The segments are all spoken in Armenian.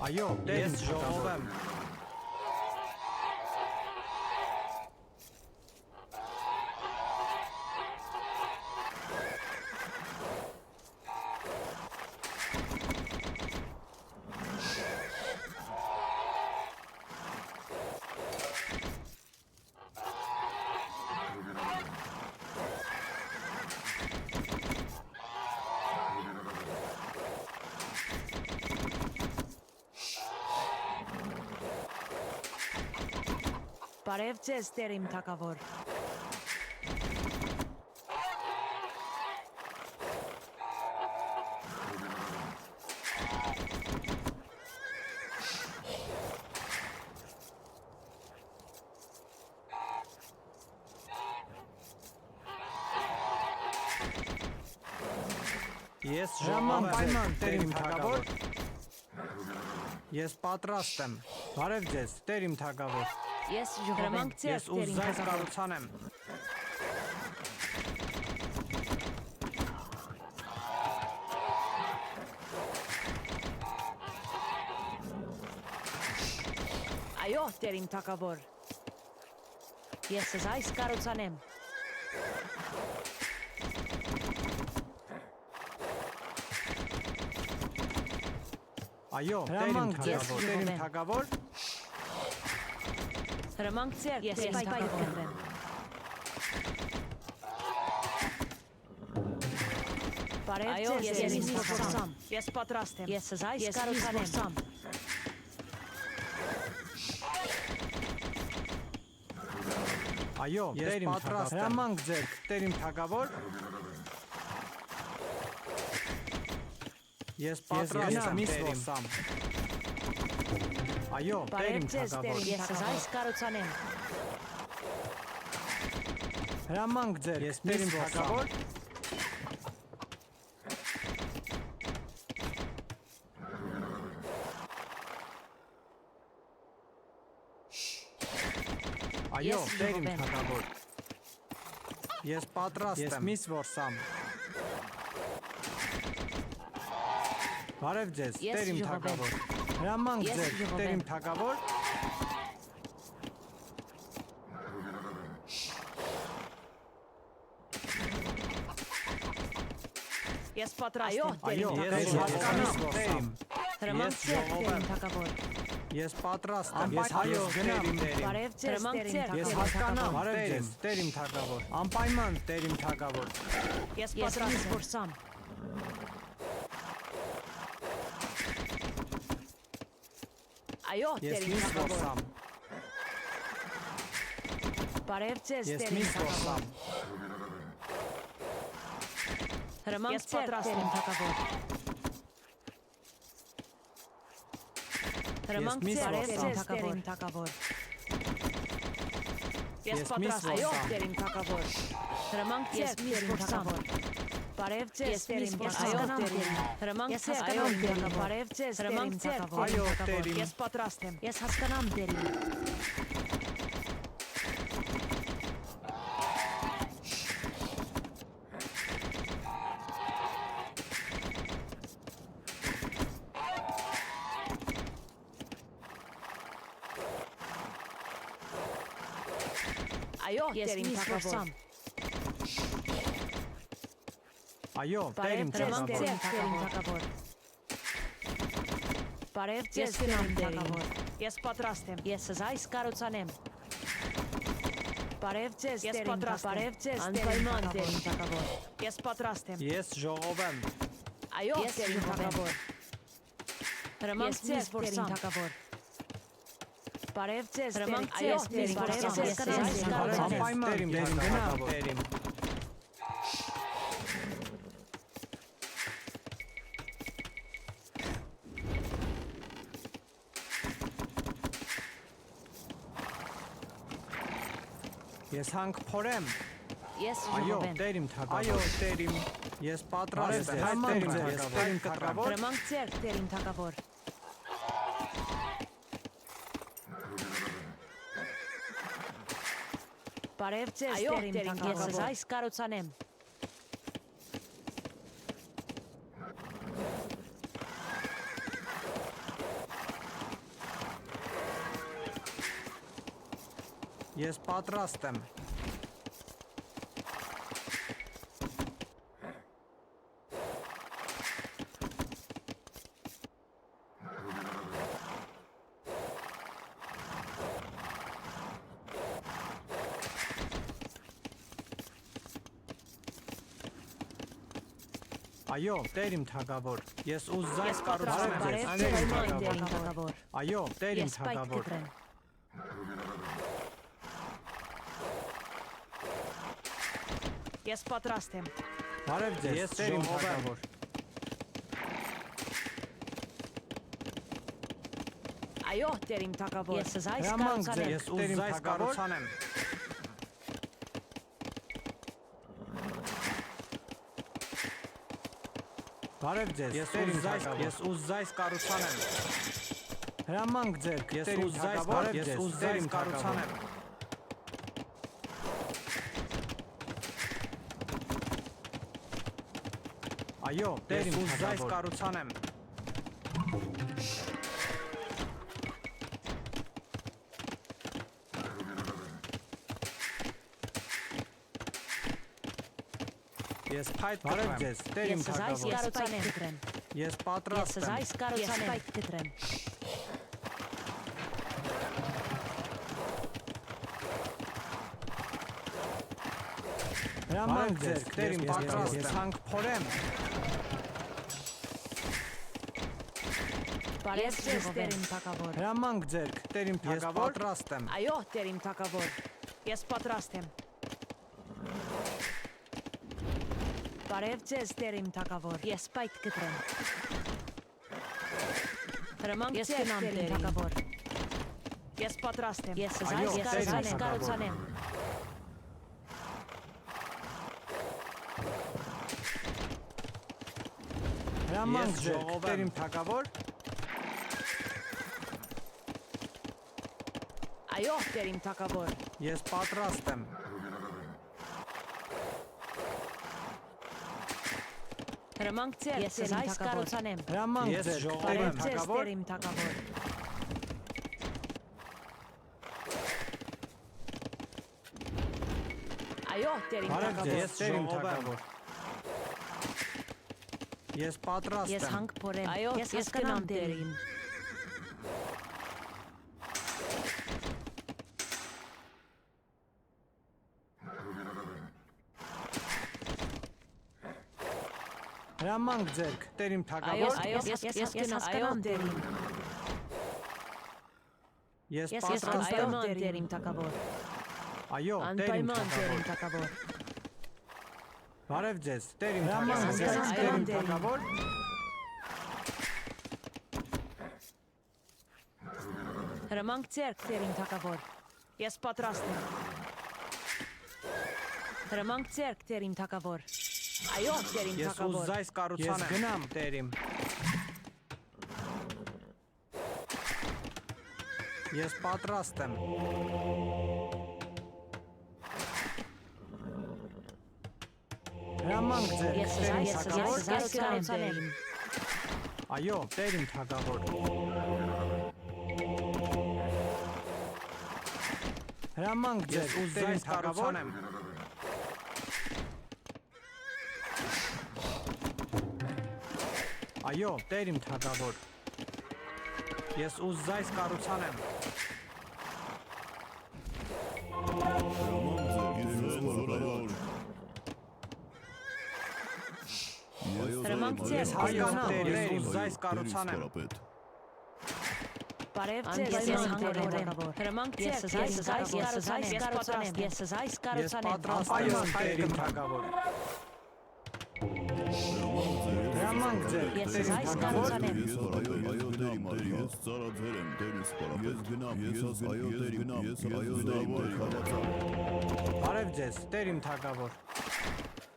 Այո, ես ժողով եմ։ Բարև ձեզ, Տեր իմ թագավոր։ Ես ժողով եմ, Տեր իմ թագավոր։ Ես պատրաստ եմ։ Բարև ձեզ, Տեր իմ թագավոր։ Ես ժողով եմ, Ես ուզում կառուցանեմ։ Այո, Տեր իմ թագավոր։ Ես այս կառուցանեմ։ Այո, Տեր իմ թագավոր։ Հրամանք ձեր, ես պայքարում եմ։ Բարև ձեզ, ես փոխանցամ։ Ես պատրաստ եմ։ Ես այս կառուցանեմ։ Այո, ես պատրաստ եմ։ Հրամանք ձեր, Տեր իմ թագավոր։ Ես պատրաստ եմ, Տեր։ Այո, Տեր իմ թագավոր։ Ես այս կառուցանեմ։ Հրամանք ձեր, ես Տեր իմ թագավոր։ Այո, Տեր իմ թագավոր։ Ես պատրաստ եմ։ Ես միս որսամ։ Բարև ձեզ, Տեր իմ թագավոր։ Հրամանք ձեր, Տեր իմ թագավոր։ Ես պատրաստ եմ։ Այո, ես հասկանամ, Տեր իմ։ Հրամանք ձեր, Տեր իմ թագավոր։ Ես պատրաստ եմ։ Ես այո, գնամ, Տեր իմ։ Բարև ձեզ, Տեր իմ թագավոր։ Ես հասկանամ, բարև ձեզ, Տեր իմ թագավոր։ Անպայման, Տեր իմ թագավոր։ Ես պատրաստ եմ։ Այո, Տեր իմ թագավոր։ Բարև ձեզ, Տեր իմ թագավոր։ Հրամանք ձեր, Տեր իմ թագավոր։ Հրամանք ձեր, Տեր իմ թագավոր։ Ես պատրաստ եմ, այո, Տեր իմ թագավոր։ Հրամանք ձեր, Տեր իմ թագավոր։ Բարև ձեզ, Տեր իմ թագավոր։ Հրամանք ձեր, այո, Տեր իմ, բարև ձեզ, հրամանք ձեր, Այո, Տեր իմ։ Ես պատրաստ եմ։ Ես հասկանամ, Տեր իմ։ Այո, Տեր իմ թագավոր։ Այո, Տեր իմ թագավոր։ Բարև ձեզ, Տեր իմ թագավոր։ Ես պատրաստ եմ։ Ես այս կառուցանեմ։ Բարև ձեզ, Տեր իմ թագավոր։ Բարև ձեզ, անպայման Տեր իմ թագավոր։ Ես պատրաստ եմ։ Ես ժողով եմ։ Այո, Տեր իմ թագավոր։ Հրամանք ձեզ, Տեր իմ թագավոր։ Բարև ձեզ, հրամանք ձեզ, Տեր իմ թագավոր։ Անպայման, Տեր իմ թագավոր։ Տեր իմ։ Ես հանք փորեմ։ Ես Այո, ժողով եմ։ Տեր իմ թագավոր։ Այո, Տեր իմ։ Ես պատրաստ եմ, Տեր իմ թագավոր։ Հրամանք ձեր, Տեր իմ թագավոր։ Բարև ձեզ, Տեր իմ թագավոր։ Ես այս կառուցանեմ։ Ես պատրաստ եմ։ Այո, Տեր իմ թագավոր, ես ուզում Ես կառուցեմ պատրաստ ձեզ, եմ Տեր իմ բարև ձեզ թագավոր։ թագավոր։ Այո, Տեր իմ Ես պայթ թագավոր, կտրեմ։ Ես պատրաստ եմ։ բարև ձեզ, Ես Տեր իմ ժողով եմ։ թագավոր։ Այո, Տեր իմ թագավոր։ Ես այս Հրամանք կառուցանեմ։ ձեզ, Տեր իմ ուզայս թագավոր։ Բարև ձեզ, Ես Տեր իմ ուզայս- թագավոր։ ես ուզայս կառուցանեմ։ Հրամանք ձերք, Ես Տեր իմ ուզայս- թագավոր, բարև ես ձեզ, ուզայս Տեր իմ կառուցանեմ։ Այո, Տեր իմ ուզայս կառուցանեմ։ Ես փայտ Բարև կտրեմ, ձեզ, Տեր իմ Ես այս թագավոր։ կառուցանեմ կտրեմ։ Ես Ես պատրաստ եմ։ այս կառուցանեմ։ Ես կտրեմ։ Հրամանք ձեզ, ձերք, Տեր իմ ես պատրաստ եմ։ ես Հանք փորեմ։ Բարև ձեզ, Տեր իմ թագավոր։ Հրամանք ձերք, Տեր իմ Ես թագավոր։ Պատրաստ եմ։ Այո, Տեր իմ թագավոր։ Ես պատրաստ եմ։ Բարև ձեզ, Տեր իմ թագավոր։ Ես պայթ կտրեմ։ Հրամանք Ես ձեզ, գնամ, Տեր իմ Տեր իմ թագավոր։ Ես պատրաստ եմ։ Ես Այո, այս Տեր իմ թագավոր։ կառուցանեմ։ Հրամանք Ես ձերք, ժողով Տեր եմ։ իմ թագավոր։ Այո, Տեր իմ թագավոր։ Ես պատրաստ եմ։ Հրամանք ձեր, Ես Տեր իմ այս թագավոր։ կառուցանեմ։ Հրամանք Ես ձերք, ժողով Տեր իմ Բարև ձեզ, թագավոր։ Տեր իմ թագավոր։ Այո, Տեր իմ Բարև թագավոր։ ձեզ, Տեր իմ ժողով եմ։ թագավոր։ Ես պատրաստ Ես եմ։ հանք փորեմ։ Այո, ես գնամ Տեր իմ։ Հրամանք ձերք, Տեր իմ Այո, թագավոր։ այո, Ես ես գնամ հասկանամ Տեր Տեր իմ։ իմ։ Ես Ես պատրաստ եմ։ անպայման Տեր իմ թագավոր։ Այո, Տեր իմ Անպայման Տեր իմ թագավոր։ թագավոր։ Բարև ձեզ, Տեր իմ Հրամանք թագավոր։ ձեզ, Ես Տեր Տեր իմ իմ թագավոր։ Հրամանք ձեր, Տեր իմ թագավոր։ Ես պատրաստ եմ։ Հրամանք ձեր, Տեր իմ թագավոր։ Այո, Տեր իմ Ես թագավոր։ ուզայս Ես կառուցանեմ։ գնամ, Տեր իմ։ Ես պատրաստ եմ։ Հրամանք ձեր, Ես Տեր իմ այս թագավոր։ կառուցանեմ։ Այո, Տեր իմ թագավոր։ Հրամանք ձեր, Ես Տեր իմ ուզայս թագավոր։ կառուցանեմ։ Այո, Տեր իմ թագավոր։ Ես ուզայս կառուցանեմ։ Հրամանք ձեր, Ես հասկանամ, Տեր, ես ուզայս կառուցանեմ։ Բարև Ձեզ ձեզ, ես հանք հանք փորեմ։ փորեմ։ Հրամանք Ես ձեր, այս կառուցանեմ։ Ես կառուցանեմ։ այս Ես կառուցանեմ։ Ես այս պատրաստ եմ։ Ես կառուցանեմ։ պատրաստ եմ, Այո, Տեր իմ թագավոր։ Հրամանք ձեր, Ես Տեր իմ այս թագավոր։ կառուցանեմ։ Բարև ձեզ, Տեր իմ թագավոր։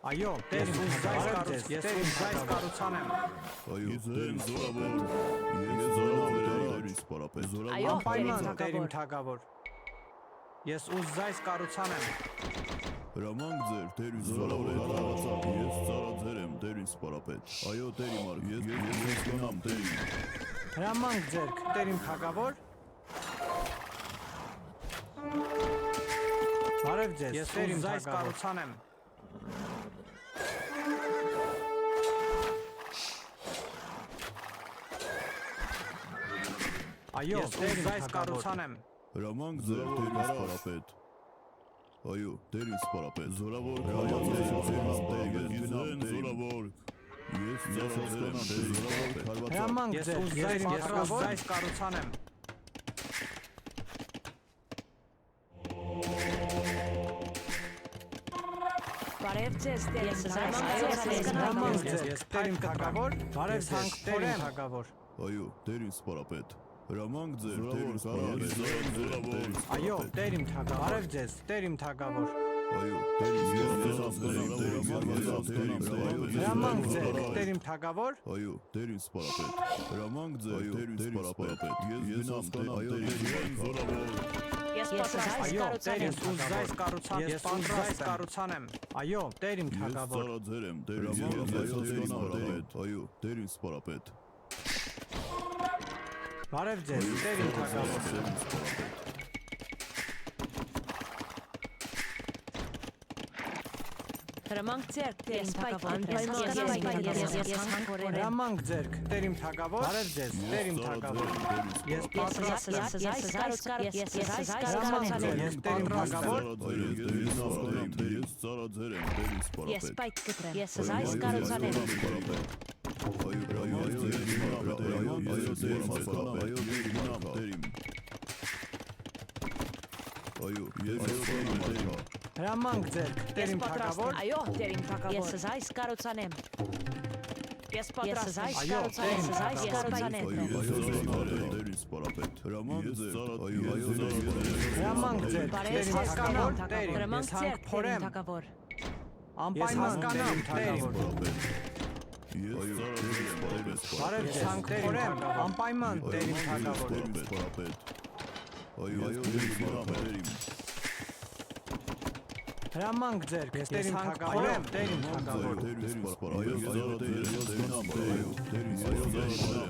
Այո, Տեր իմ թագավոր, ես ուզայս կառուցանեմ։ Այո, Անպայման, Տեր Տեր իմ իմ թագավոր։ Ես ուզայս կառուցանեմ։ Հրամանք ձեր, Տեր ինձ զորավոր ես ծառաձեր եմ, Տեր ինձ սպարապետ։ Այո, Տեր իմ արք, ես գնամ, Տեր իմ։ Հրամանք ձերք, Տեր իմ թագավոր։ Բարև ձեզ, ես տերիմ ձայս կառուցանեմ։ Այո, տերիմ ձայս կառուցանեմ։ Հրամանք ձեր տերին սպարապետ։ Այո, տերին սպարապետ։ Զորավոր գնամ զորավոր։ Ես հասկանամ տերին սպարապետ։ Հրամանք ձեր, ես ձայս կառուցանեմ։ Բարև ձեզ, տերիմ Հրամանք ձեր, ես տերիմ թագավոր, բարև ցանկ տերիմ թագավոր։ Այո, տերին սպարապետ։ Հրամանք ձեր տերին սպարապետ։ Զորավոր։ Այո, տերիմ թագավոր, բարև ձեզ, տերիմ թագավոր։ Այո, տերին Հրամանք ձեր, տերիմ թագավոր։ Այո, տերին սպարապետ։ Հրամանք ձեր տերին սպարապետ։ Ես հասկանամ այո, զորավոր։ Ես պատրաստ Այո, տերիմ ձայս կառուցանեմ, ես ձայս կառուցանեմ։ Այո, տերիմ թագավոր։ Ես ծառաձեր եմ, տերին սպարապետ։ Այո, տերին սպարապետ։ Բարև ձեզ, տերիմ թագավոր։ Հրամանք ձեր, տերիմ թագավոր։ Հրամանք ձեր, տերիմ թագավոր։ Բարև ձեզ, տերիմ թագավոր։ Ես պատրաստ եմ։ Ես ծառաձեր եմ, տերին սպարապետ։ Ես պայթ կտրեմ, ես այս կառուցանեմ։ Հրամանք ձեր, տերիմ թագավոր։ Այո, տերիմ թագավոր։ Ես այս կառուցանեմ։ Ես պատրաստ եմ, այս կառուցանեմ։ Հրամանք ձեր, տերիմ հասկանամ, տերիմ, Հրամանք ես ձեր, հանք փորեմ, տերիմ թագավոր։ անպայման կանամ, տերիմ։ Բարև ձեզ, հանք փորեմ, անպայման, տերիմ թագավոր։ Հրամանք ձեր, տերիմ թագավոր, տերիմ թագավոր։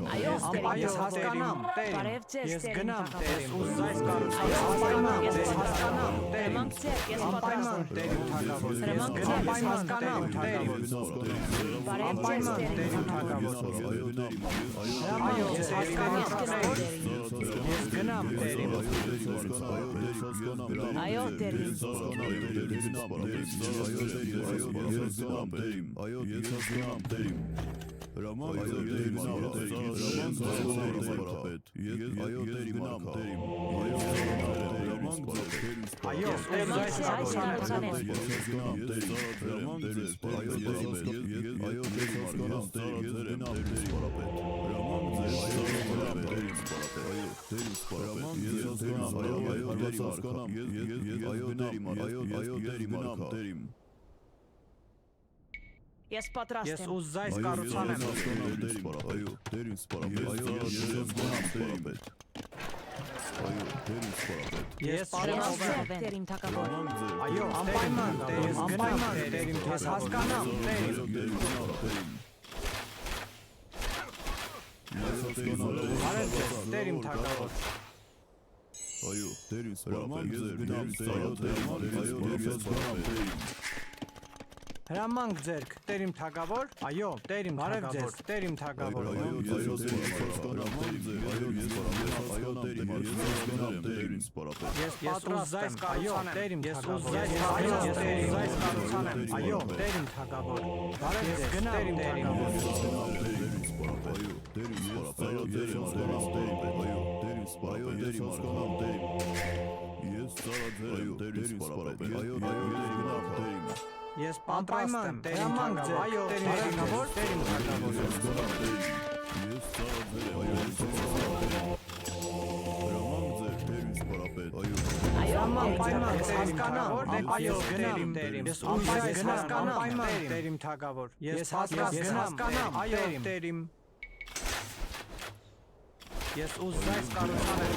Այո, Ես հասկանամ, տերիմ, Բարև ձեզ, ես տերիմ գնամ, թագավոր։ տերիմ, ու ձայս կառուցանեմ, անպայման, ես հասկանամ, տերիմ, Հրամանք ձեր, ես անպայման, պատրաստ եմ։ տերիմ թագավոր, Հրամանք ձեր, անպայման, տերիմ թագավոր, Բարև ձեզ, անպայման, տերիմ տերիմ թագավոր։ թագավոր, այո, ես հասկանամ, ես գնամ, տերիմ, Այո, տերիմ։ Այո, ես հասկանամ տերիմ։ Հրամանք ձեր տերին սպարապետ։ Այո, տերիմ արքա։ Հրամանք ձեր տերին այո, Հրամանք ձեր, այս կառուցանեմ։ Ես պատրաստ ես եմ։ ու ձայս կառուցանեմ, Այո, տերին սպարապետ։ ես Հրամանք պատրաստ եմ, ձեր, տերիմ թագավոր։ այո, անպայման, տերիմ, անպայման, տերիմ, ես հասկանամ, տերիմ, բարև ձեզ, տերիմ թագավոր, Այո, տերին սպարապետ։ հրամանք ձեր, տերիմ թագավոր, այո, տերիմ, բարև ձեզ, տերիմ թագավոր, ես պատրաստ եմ, այո, տերիմ, ես ու ձայս կառուցանեմ, այո, տերիմ թագավոր, բարև ձեզ, տերիմ թագավոր, ես պատրաստ եմ, հրամանք ձեր, այո, տերիմ թագավոր, տերիմ թագավոր, Այո, անպայման, հասկանամ, այո, գնամ, տերիմ, ես ու ձայս հասկանամ, անպայման, տերիմ թագավոր, ես հասկանամ, այո, տերիմ, ես ու ձայս կառուցանեմ,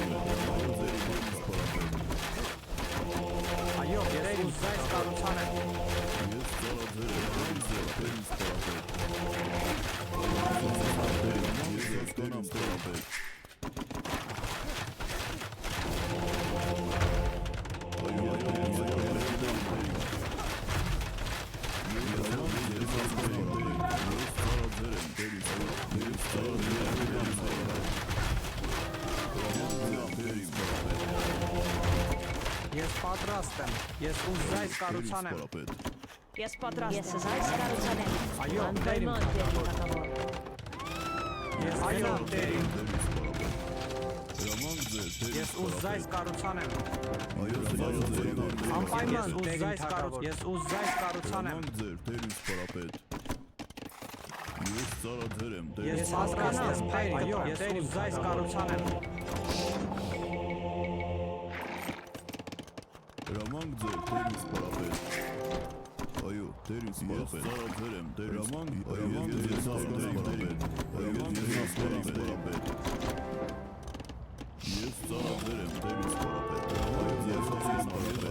այո, ես ու ձայս կառուցանեմ, Ես պատրաստ եմ։ Ես ուզայս կառուցան եմ։ Ես պատրաստ Ես եմ։ զայս կարուցանեմ։ Այո, Անպայման տերիմ թագավոր։ Ես այո, տերիմ։ Հրամանք ձեր, տեր Ես ուզայս կառուցան եմ։ Այո, ձեր Անպայման ուզայս կառուցան։ Ես ուզայս կառուցան եմ։ Հրամանք ձեր, տեր սպարապետ։ Ես ծառաձեր եմ, տեր Ես պատրաստ եմ, տերիմ։ Այո, ես ուզայս կառուցան եմ։ Հրամանք ձեր, տեր սպարապետ։ Այո, տեր սպարապետ։ Ես ծառաձեր եմ, տեր հրամանք, այո, ես սպարապետ։ Հրամանք ձեր սպարապետ։ Ես ծառաձեր եմ, տեր սպարապետ։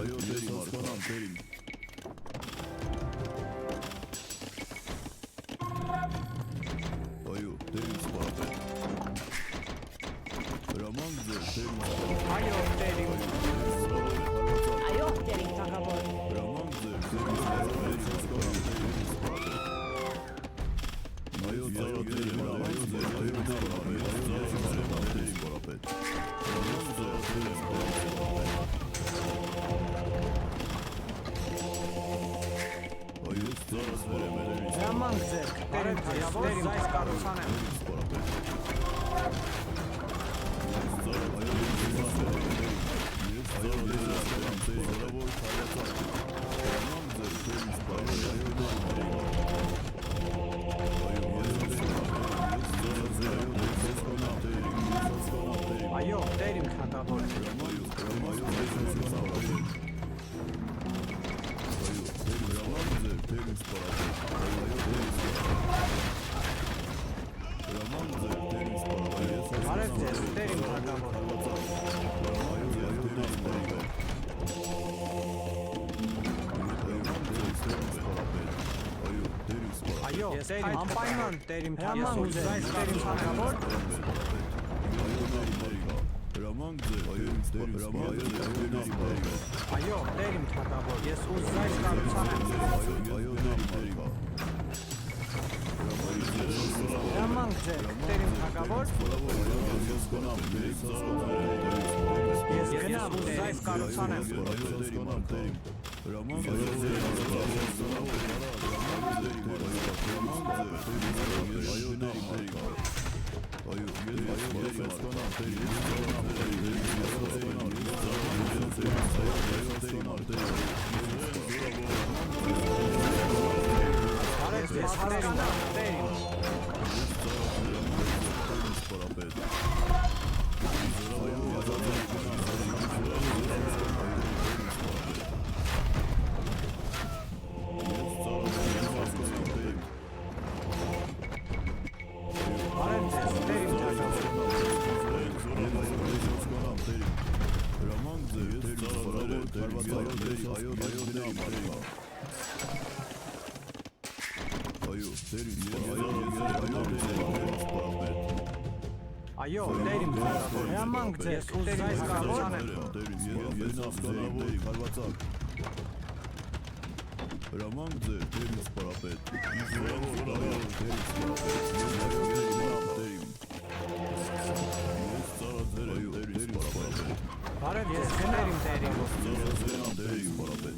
Այո, ես հասկանամ, տերին։ Այո, տերին սպարապետ։ Հրամանք ձեր, տերին սպարապետ։ Այո, տերիմ։ Այո, տերիմ թագավոր։ Հրամանք ձեր, տերին սպարապետ։ Հասկանամ, տերին սպարապետ։ Այո, ծառաձեր եմ, այո, ձեր, տերին սպարապետ։ Այո, ծառաձեր եմ, տերին սպարապետ։ Հրամանք ձեր, տերին սպարապետ։ Այո, ծառաձեր եմ, տերին Հրամանք ձեր, տերիմ թագավոր, ուզայս կառուցան եմ։ Այո, տերիմ թագավոր։ Բարև ձեզ, տերիմ թագավոր։ Այո, ես անպայման տերիմ թագավոր։ Ուզայս տերիմ թագավոր։ Այո, տերիմ թագավոր։ Ես ուզայս կառուցան եմ։ Հրամանք ձեր, տերիմ թագավոր։ Ես գնամ, ուզայս կառուցան եմ։ Բարև ձեզ, հասկանամ, տերիմ։ Բարև ձեզ, տերիմ թագավոր։ Այո, տերիմ թագավոր։ Հրամանք ձեր, ուզայս կառուցան եմ։ Հրամանք ձեր, տերին սպարապետ։ Բարև ձեզ, գներիմ տերիմ։ Տերին սպարապետ։